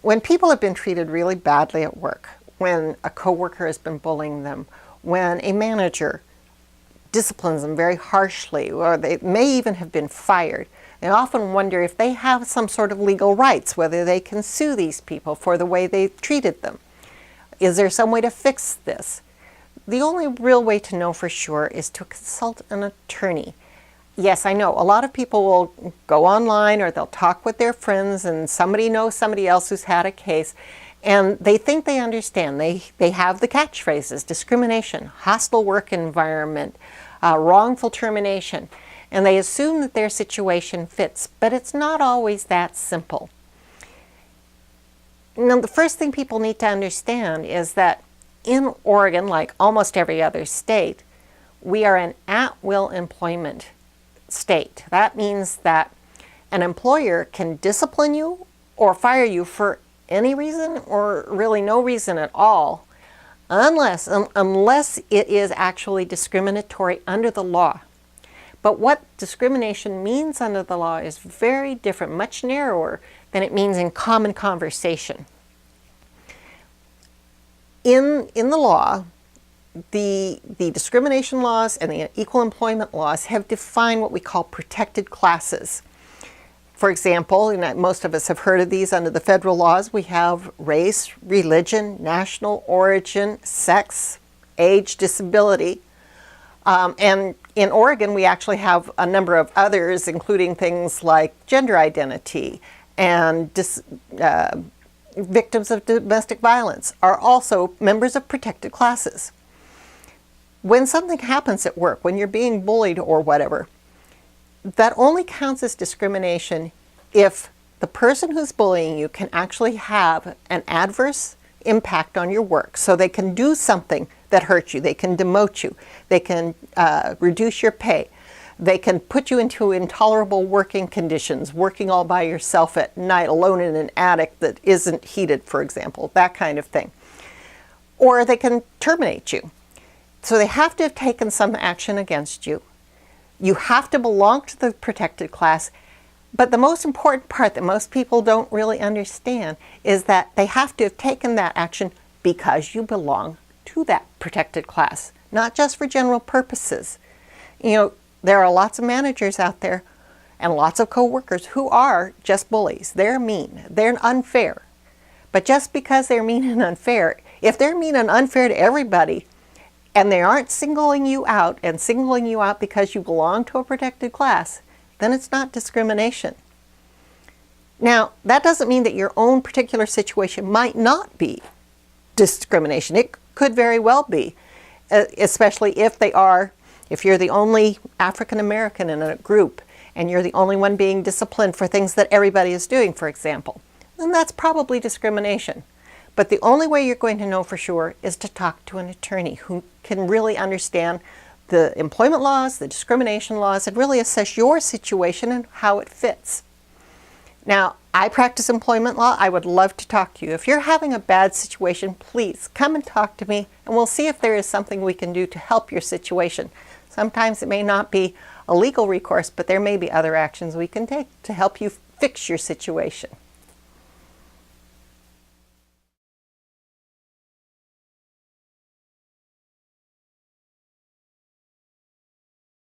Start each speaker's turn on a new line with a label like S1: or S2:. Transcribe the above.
S1: When people have been treated really badly at work, when a coworker has been bullying them, when a manager disciplines them very harshly, or they may even have been fired, they often wonder if they have some sort of legal rights, whether they can sue these people for the way they treated them. Is there some way to fix this? The only real way to know for sure is to consult an attorney. Yes, I know, a lot of people will go online or they'll talk with their friends and somebody knows somebody else who's had a case and they think they understand. They have the catchphrases: discrimination, hostile work environment, wrongful termination, and they assume that their situation fits, but it's not always that simple. Now, the first thing people need to understand is that in Oregon, like almost every other state, we are an at-will employment state. That means that an employer can discipline you or fire you for any reason or really no reason at all, unless it is actually discriminatory under the law. But what discrimination means under the law is very different, much narrower than it means in common conversation. In the law, the discrimination laws and the equal employment laws have defined what we call protected classes. For example, and most of us have heard of these under the federal laws, we have race, religion, national origin, sex, age, disability. And in Oregon, we actually have a number of others, including things like gender identity and victims of domestic violence are also members of protected classes. When something happens at work, when you're being bullied or whatever, that only counts as discrimination if the person who's bullying you can actually have an adverse impact on your work. So they can do something that hurts you. They can demote you. They can reduce your pay. They can put you into intolerable working conditions, working all by yourself at night, alone in an attic that isn't heated, for example, that kind of thing. Or they can terminate you. So they have to have taken some action against you. You have to belong to the protected class. But the most important part that most people don't really understand is that they have to have taken that action because you belong to that protected class, not just for general purposes. You know, there are lots of managers out there and lots of co-workers who are just bullies. They're mean. They're unfair. But just because they're mean and unfair, if they're mean and unfair to everybody, and they aren't singling you out because you belong to a protected class, then it's not discrimination. Now, that doesn't mean that your own particular situation might not be discrimination. It could very well be, especially if you're the only African American in a group and you're the only one being disciplined for things that everybody is doing, for example, then that's probably discrimination. But the only way you're going to know for sure is to talk to an attorney who can really understand the employment laws, the discrimination laws, and really assess your situation and how it fits. Now, I practice employment law. I would love to talk to you. If you're having a bad situation, please come and talk to me, and we'll see if there is something we can do to help your situation. Sometimes it may not be a legal recourse, but there may be other actions we can take to help you fix your situation.